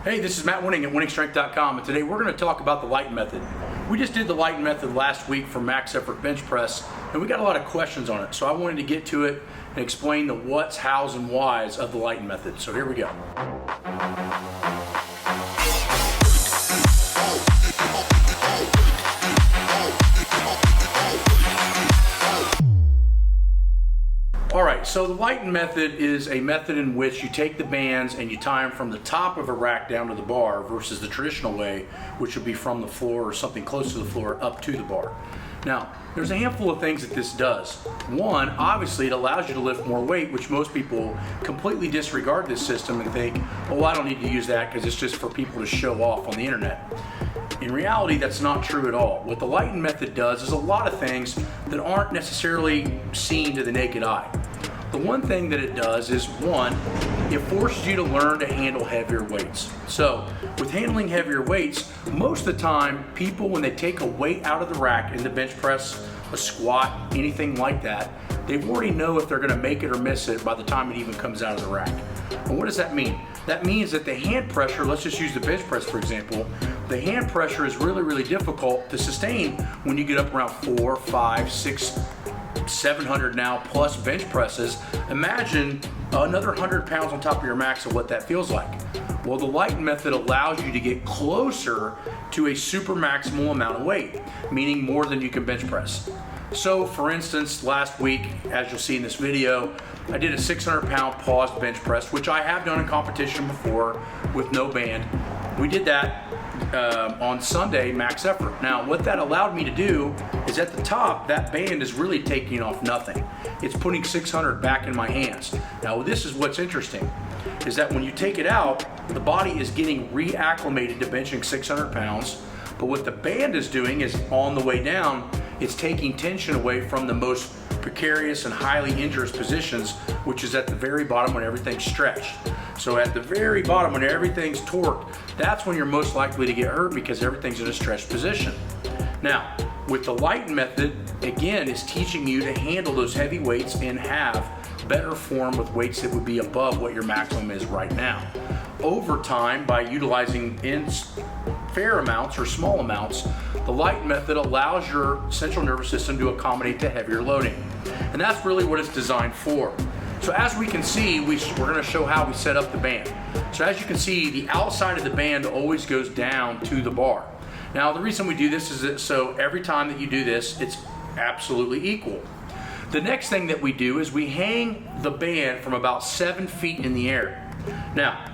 Hey, this is Matt Wenning at WenningStrength.com, and today we're going to talk about the Lightened method. We just did the Lightened method last week for max effort bench press, and we got a lot of questions on it. So I wanted to get to it and explain the what's, how's, and whys of the Lightened method. So here we go. Alright, so the Lightened method is a method in which you take the bands and you tie them from the top of a rack down to the bar versus the traditional way, which would be from the floor or something close to the floor up to the bar. Now, there's a handful of things that this does. One, obviously it allows you to lift more weight, which most people completely disregard this system and think, oh, I don't need to use that because it's just for people to show off on the internet. In reality, that's not true at all. What the Lightened method does is a lot of things that aren't necessarily seen to the naked eye. The one thing that it does is, one, it forces you to learn to handle heavier weights. So, with handling heavier weights, most of the time, people, when they take a weight out of the rack in the bench press, a squat, anything like that, they already know if they're gonna make it or miss it by the time it even comes out of the rack. And what does that mean? That means that the hand pressure, let's just use the bench press for example, the hand pressure is really, really difficult to sustain when you get up around 4, 5, 6, 700 now plus bench presses. Imagine another 100 pounds on top of your max of what that feels like. Well, the Lightened method allows you to get closer to a super maximal amount of weight, meaning more than you can bench press. So for instance, last week, as you'll see in this video, I did a 600 pound paused bench press, which I have done in competition before with no band. We did that on Sunday, max effort. Now, what that allowed me to do is at the top, that band is really taking off nothing. It's putting 600 back in my hands. Now, this is what's interesting, is that when you take it out, the body is getting reacclimated to benching 600 pounds, but what the band is doing is on the way down, it's taking tension away from the most precarious and highly injurious positions, which is at the very bottom when everything's stretched. So at the very bottom when everything's torqued, that's when you're most likely to get hurt because everything's in a stretched position. Now, with the Lightened method, again, is teaching you to handle those heavy weights and have better form with weights that would be above what your maximum is right now. Over time, by utilizing in fair amounts or small amounts, the Lightened method allows your central nervous system to accommodate to heavier loading. And that's really what it's designed for. So as we can see, we're going to show how we set up the band. So as you can see, the outside of the band always goes down to the bar. Now the reason we do this is that so every time that you do this, it's absolutely equal. The next thing that we do is we hang the band from about 7 feet in the air. Now,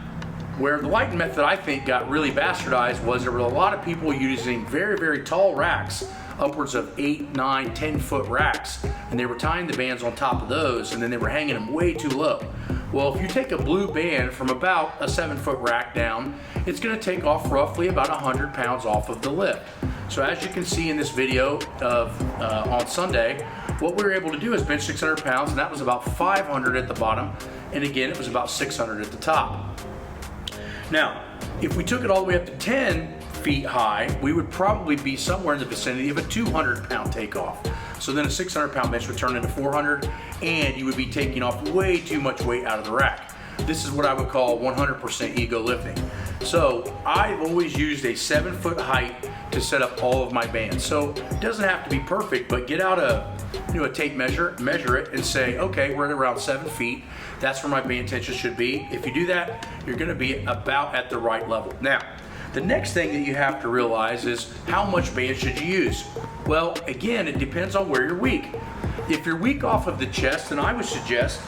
where the Lightened method I think got really bastardized was there were a lot of people using very, very tall racks, upwards of 8, 9, 10 foot racks, and they were tying the bands on top of those and then they were hanging them way too low. Well, if you take a blue band from about a 7 foot rack down, it's going to take off roughly about 100 pounds off of the lift. So as you can see in this video on Sunday, what we were able to do is bench 600 pounds, and that was about 500 at the bottom, and again it was about 600 at the top. Now, if we took it all the way up to 10 feet high, we would probably be somewhere in the vicinity of a 200 pound takeoff. So then a 600 pound bench would turn into 400, and you would be taking off way too much weight out of the rack. This is what I would call 100% ego lifting. So I've always used a 7 foot height to set up all of my bands. So it doesn't have to be perfect, but get out a tape measure, measure it, and say, okay, we're at around 7 feet. That's where my band tension should be. If you do that, you're gonna be about at the right level. Now, the next thing that you have to realize is how much band should you use? Well, again, it depends on where you're weak. If you're weak off of the chest, then I would suggest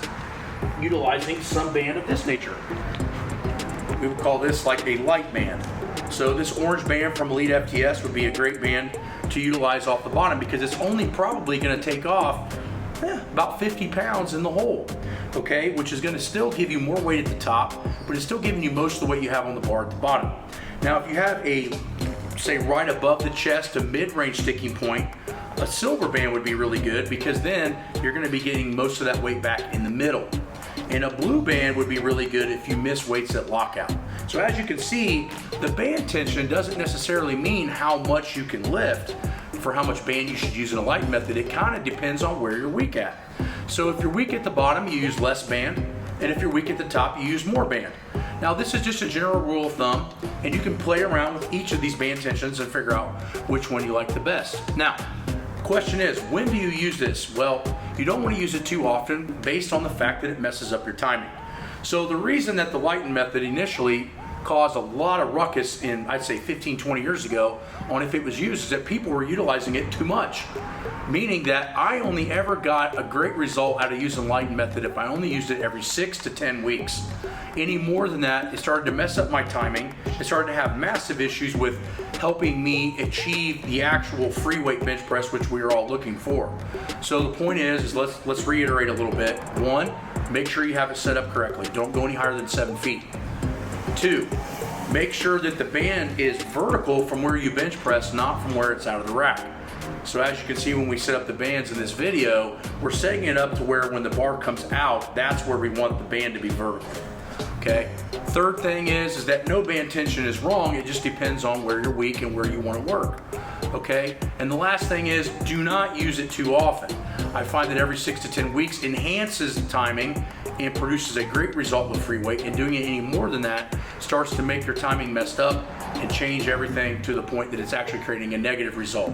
utilizing some band of this nature. We would call this like a light band. So this orange band from Elite FTS would be a great band to utilize off the bottom because it's only probably going to take off about 50 pounds in the hole, okay, which is going to still give you more weight at the top, but it's still giving you most of the weight you have on the bar at the bottom. Now, if you have a, say, right above the chest to mid-range sticking point, a silver band would be really good because then you're going to be getting most of that weight back in the middle. And a blue band would be really good if you miss weights at lockout. So as you can see, the band tension doesn't necessarily mean how much you can lift for how much band you should use in a Lightened method. It kind of depends on where you're weak at. So if you're weak at the bottom, you use less band. And if you're weak at the top, you use more band. Now this is just a general rule of thumb, and you can play around with each of these band tensions and figure out which one you like the best. Now, the question is, when do you use this? Well, you don't want to use it too often based on the fact that it messes up your timing. So the reason that the Lightened method initially caused a lot of ruckus in, I'd say 15, 20 years ago on if it was used, is that people were utilizing it too much. Meaning that I only ever got a great result out of using Lightened method if I only used it every 6 to 10 weeks. Any more than that, it started to mess up my timing. It started to have massive issues with helping me achieve the actual free weight bench press, which we are all looking for. So the point is let's reiterate a little bit. 1, make sure you have it set up correctly. Don't go any higher than 7 feet. 2, make sure that the band is vertical from where you bench press, not from where it's out of the rack. So as you can see, when we set up the bands in this video, we're setting it up to where when the bar comes out, that's where we want the band to be vertical. Okay. Third thing is that no band tension is wrong. It just depends on where you're weak and where you want to work. Okay. And the last thing is, do not use it too often. I find that every 6 to 10 weeks enhances the timing and produces a great result with free weight, and doing it any more than that starts to make your timing messed up and change everything to the point that it's actually creating a negative result.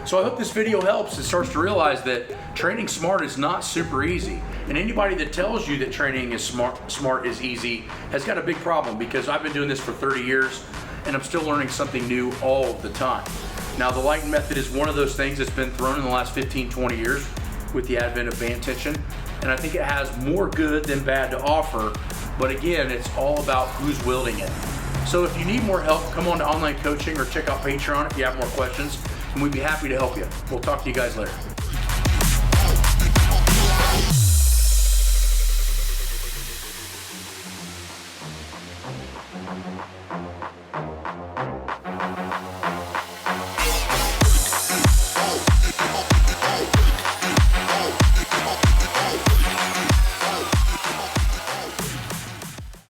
So I hope this video helps and starts to realize that training smart is not super easy. And anybody that tells you that training is smart is easy has got a big problem, because I've been doing this for 30 years and I'm still learning something new all of the time. Now the Lightened method is one of those things that's been thrown in the last 15, 20 years with the advent of band tension. And I think it has more good than bad to offer. But again, it's all about who's wielding it. So if you need more help, come on to online coaching or check out Patreon if you have more questions, and we'd be happy to help you. We'll talk to you guys later.